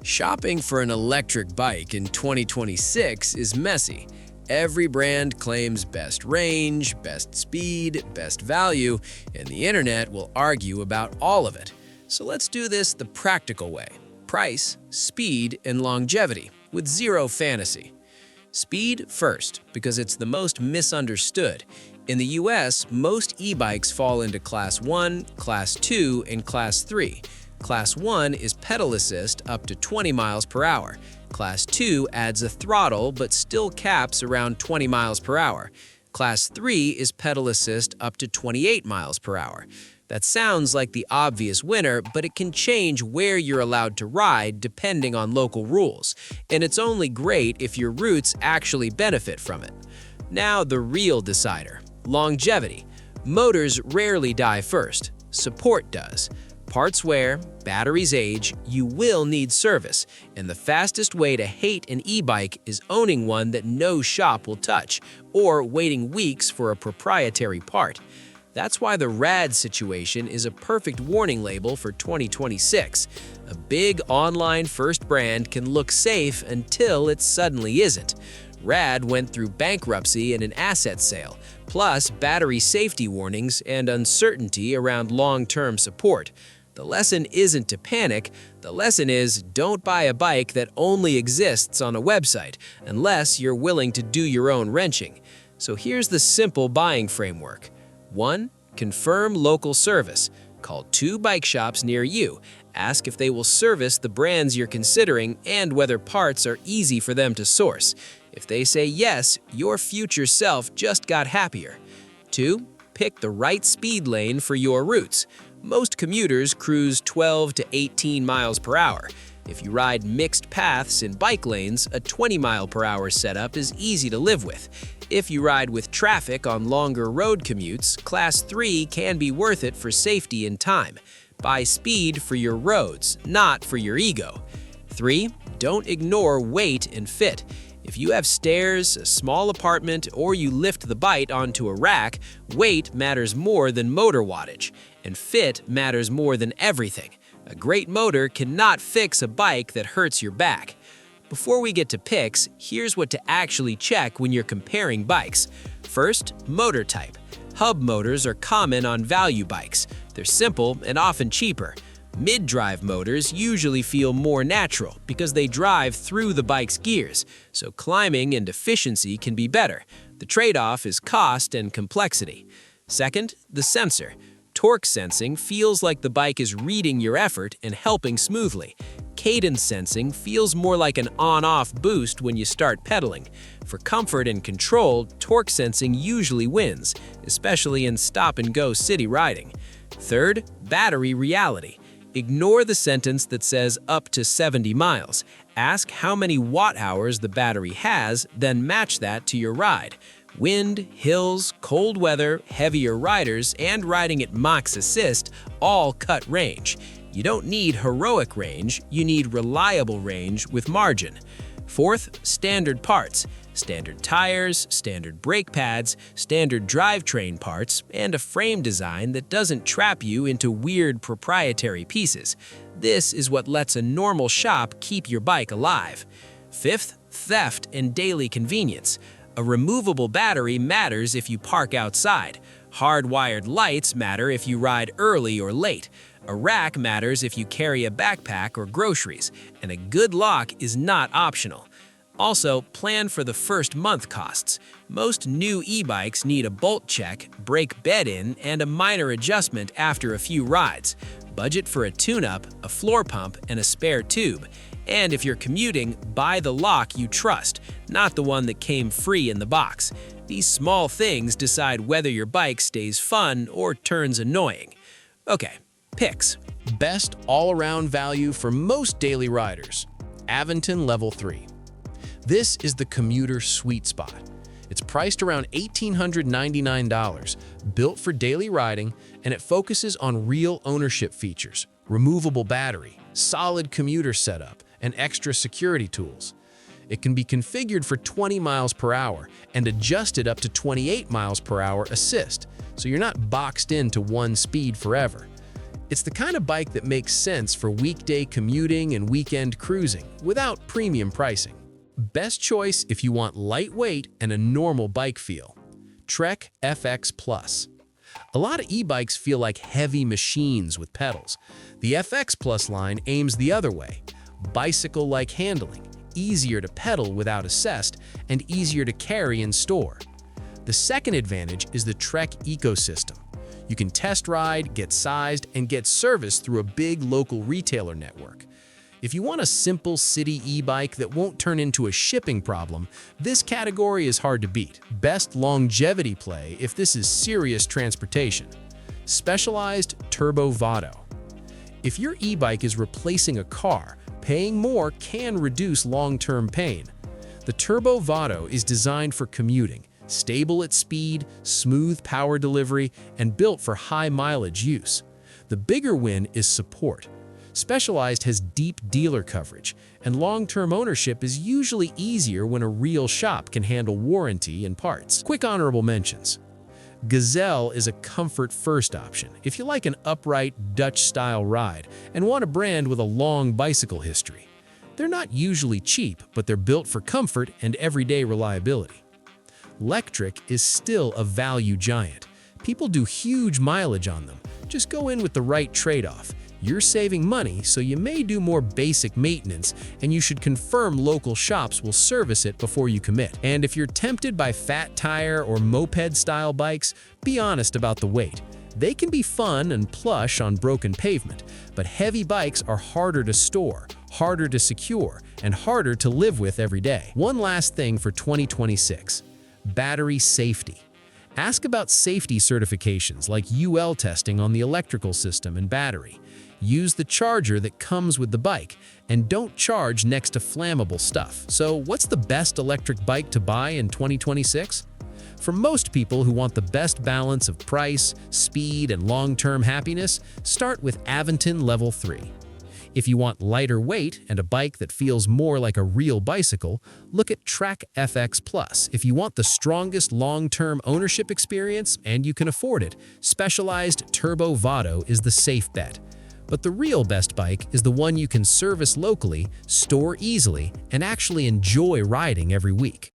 Shopping for an electric bike in 2026 is messy. Every brand claims best range, best speed, best value, and the internet will argue about all of it. So let's do this the practical way. Price, speed, and longevity, with zero fantasy. Speed first, because it's the most misunderstood. In the US, most e-bikes fall into Class 1, Class 2, and Class 3. Class 1 is pedal assist up to 20 miles per hour. Class 2 adds a throttle but still caps around 20 miles per hour. Class 3 is pedal assist up to 28 miles per hour. That sounds like the obvious winner, but it can change where you're allowed to ride depending on local rules. And it's only great if your routes actually benefit from it. Now the real decider. Longevity. Motors rarely die first. Support does. Parts wear, batteries age, you will need service, and the fastest way to hate an e-bike is owning one that no shop will touch, or waiting weeks for a proprietary part. That's why the RAD situation is a perfect warning label for 2026. A big online first brand can look safe until it suddenly isn't. RAD went through bankruptcy and an asset sale, plus battery safety warnings and uncertainty around long-term support. The lesson isn't to panic, the lesson is don't buy a bike that only exists on a website, unless you're willing to do your own wrenching. So here's the simple buying framework. 1. Confirm local service. Call 2 bike shops near you. Ask if they will service the brands you're considering and whether parts are easy for them to source. If they say yes, your future self just got happier. 2. Pick the right speed lane for your routes. Most commuters cruise 12 to 18 miles per hour. If you ride mixed paths in bike lanes, a 20 mile per hour setup is easy to live with. If you ride with traffic on longer road commutes, Class 3 can be worth it for safety and time. Buy speed for your roads, not for your ego. 3. Don't ignore weight and fit. If you have stairs, a small apartment, or you lift the bike onto a rack, weight matters more than motor wattage, and fit matters more than everything. A great motor cannot fix a bike that hurts your back. Before we get to picks, here's what to actually check when you're comparing bikes. First, motor type. Hub motors are common on value bikes. They're simple and often cheaper. Mid-drive motors usually feel more natural because they drive through the bike's gears, so climbing and efficiency can be better. The trade-off is cost and complexity. Second, the sensor. Torque sensing feels like the bike is reading your effort and helping smoothly. Cadence sensing feels more like an on-off boost when you start pedaling. For comfort and control, torque sensing usually wins, especially in stop-and-go city riding. Third, battery reality. Ignore the sentence that says up to 70 miles. Ask how many watt-hours the battery has, then match that to your ride. Wind, hills, cold weather, heavier riders, and riding at max assist all cut range. You don't need heroic range, you need reliable range with margin. Fourth, standard parts. Standard tires, standard brake pads, standard drivetrain parts, and a frame design that doesn't trap you into weird proprietary pieces. This is what lets a normal shop keep your bike alive. Fifth, theft and daily convenience. A removable battery matters if you park outside. Hardwired lights matter if you ride early or late. A rack matters if you carry a backpack or groceries, and a good lock is not optional. Also, plan for the first month costs. Most new e-bikes need a bolt check, brake bed-in, and a minor adjustment after a few rides. Budget for a tune-up, a floor pump, and a spare tube. And if you're commuting, buy the lock you trust, not the one that came free in the box. These small things decide whether your bike stays fun or turns annoying. Okay, picks. Best all-around value for most daily riders. Aventon Level 3. This is the commuter sweet spot. It's priced around $1,899, built for daily riding, and it focuses on real ownership features, removable battery, solid commuter setup, and extra security tools. It can be configured for 20 miles per hour and adjusted up to 28 miles per hour assist, so you're not boxed into one speed forever. It's the kind of bike that makes sense for weekday commuting and weekend cruising without premium pricing. Best choice if you want lightweight and a normal bike feel. Trek FX Plus. A lot of e-bikes feel like heavy machines with pedals. The FX Plus line aims the other way. Bicycle-like handling, easier to pedal without assist, and easier to carry and store. The second advantage is the Trek ecosystem. You can test ride, get sized, and get service through a big local retailer network. If you want a simple city e-bike that won't turn into a shipping problem, this category is hard to beat. Best longevity play if this is serious transportation. Specialized Turbo Vado. If your e-bike is replacing a car, paying more can reduce long-term pain. The Turbo Vado is designed for commuting, stable at speed, smooth power delivery, and built for high mileage use. The bigger win is support. Specialized has deep dealer coverage, and long-term ownership is usually easier when a real shop can handle warranty and parts. Quick honorable mentions. Gazelle is a comfort-first option if you like an upright, Dutch-style ride and want a brand with a long bicycle history. They're not usually cheap, but they're built for comfort and everyday reliability. Lectric is still a value giant. People do huge mileage on them. Just go in with the right trade-off. You're saving money, so you may do more basic maintenance, and you should confirm local shops will service it before you commit. And if you're tempted by fat tire or moped-style bikes, be honest about the weight. They can be fun and plush on broken pavement, but heavy bikes are harder to store, harder to secure, and harder to live with every day. One last thing for 2026. Battery safety. Ask about safety certifications like UL testing on the electrical system and battery. Use the charger that comes with the bike, and don't charge next to flammable stuff. So what's the best electric bike to buy in 2026? For most people who want the best balance of price, speed, and long-term happiness, start with Aventon Level 3. If you want lighter weight and a bike that feels more like a real bicycle, look at Trek FX Plus. If you want the strongest long-term ownership experience and you can afford it, Specialized Turbo Vado is the safe bet. But the real best bike is the one you can service locally, store easily, and actually enjoy riding every week.